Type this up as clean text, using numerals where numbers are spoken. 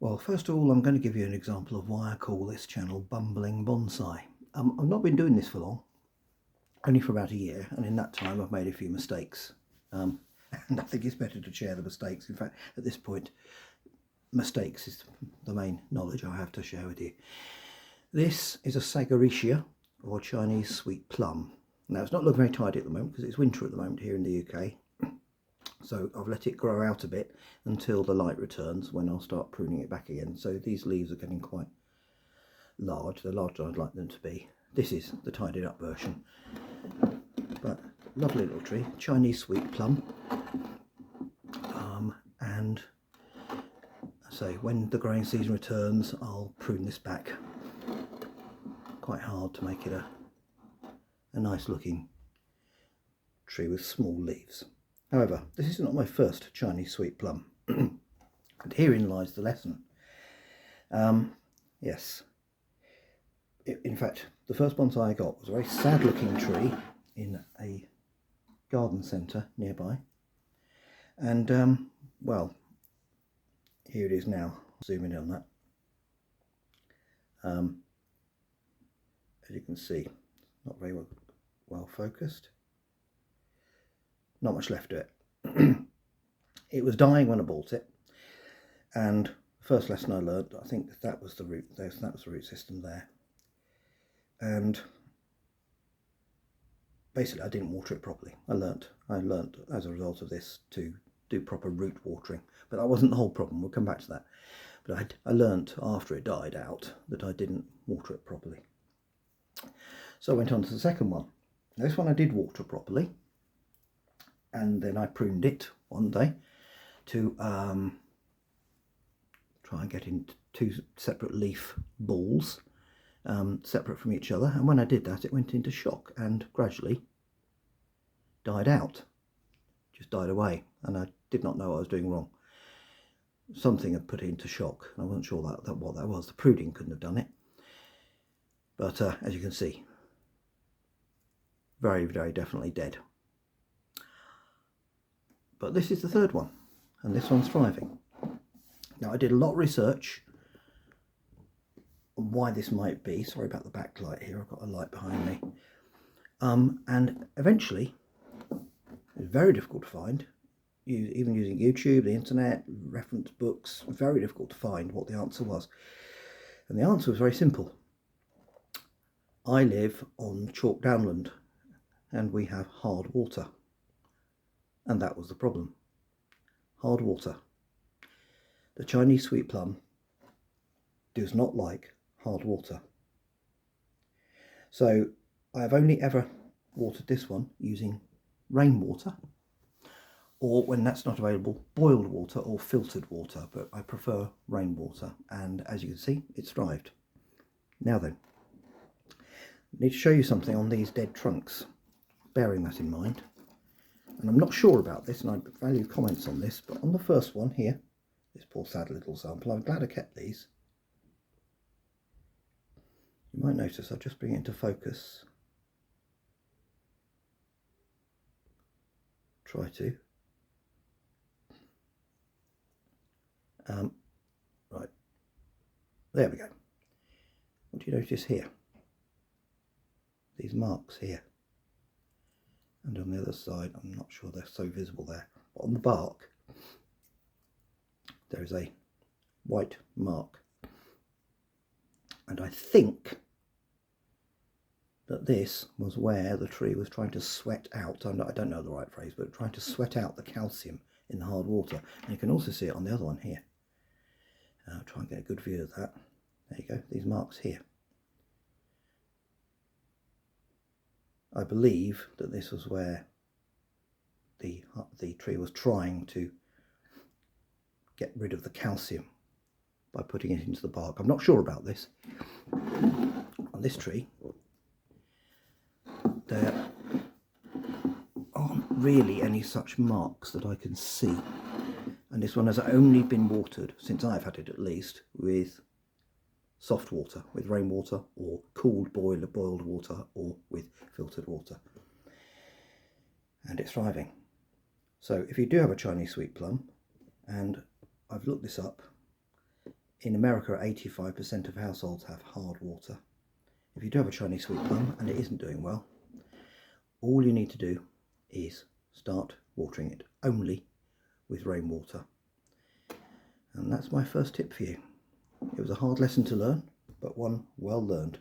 Well, first of all, I'm going to give you an example of why I call this channel Bumbling Bonsai. I've not been doing this for long, only for about a year, and in that time I've made a few mistakes. And I think it's better to share the mistakes. In fact, at this point, mistakes is the main knowledge I have to share with you. This is a Sageretia, or Chinese Sweet Plum. Now, it's not looking very tidy at the moment because it's winter at the moment here in the UK. So I've let it grow out a bit until the light returns, when I'll start pruning it back again. So these leaves are getting quite large. They're larger than I'd like them to be. This is the tidied up version. But lovely little tree, Chinese Sweet Plum. And so when the growing season returns, I'll prune this back. Quite hard to make it a nice looking tree with small leaves. However, this is not my first Chinese Sweet Plum, and herein lies the lesson. Yes, in fact, the first bonsai I got was a very sad looking tree in a garden centre nearby, and well, here it is now. Zoom in on that. As you can see, not very well focused. Not much left of it. It was dying when I bought it, and the first lesson I learned, I think that was the root. That was the root system there, and basically I didn't water it properly. I learnt as a result of this to do proper root watering, but that wasn't the whole problem. We'll come back to that. But I learnt after it died out that I didn't water it properly. So I went on to the second one. Now, this one I did water properly. And then I pruned it one day to try and get into two separate leaf balls, separate from each other. And when I did that, it went into shock and gradually died out, just died away. And I did not know what I was doing wrong. Something had put it into shock, and I wasn't sure what that was. The pruning couldn't have done it. But as you can see, very, very definitely dead. But this is the third one, and this one's thriving. Now, I did a lot of research on why this might be. Sorry about the backlight here, I've got a light behind me. And eventually, it's very difficult to find, even using YouTube, the internet, reference books, very difficult to find what the answer was. And the answer was very simple. I live on chalk downland, and we have hard water. And that was the problem. Hard water. The Chinese Sweet Plum does not like hard water. So I have only ever watered this one using rainwater, or when that's not available, boiled water or filtered water, but I prefer rainwater, and as you can see, it's thrived. Now then, I need to show you something on these dead trunks, bearing that in mind. And I'm not sure about this, and I value comments on this, but on the first one here, this poor sad little sample, I'm glad I kept these. You might notice I'll just bring it into focus. Try to. Right, there we go. What do you notice here? These marks here. And on the other side, I'm not sure they're so visible there, but on the bark there is a white mark, and I think that this was where the tree was trying to sweat out, I don't know the right phrase, but trying to sweat out the calcium in the hard water. And you can also see it on the other one here. I'll try and get a good view of that. There you go, these marks here. I believe that this was where the tree was trying to get rid of the calcium by putting it into the bark. I'm not sure about this. On this tree, there aren't really any such marks that I can see. And this one has only been watered, since I've had it at least, with soft water, with rainwater or cooled boiled water, or with filtered water. And it's thriving. So if you do have a Chinese Sweet Plum, and I've looked this up, In America, 85% of households have hard water. If you do have a Chinese Sweet Plum and it isn't doing well, all you need to do is start watering it only with rainwater. And that's my first tip for you. It was a hard lesson to learn, but one well learned.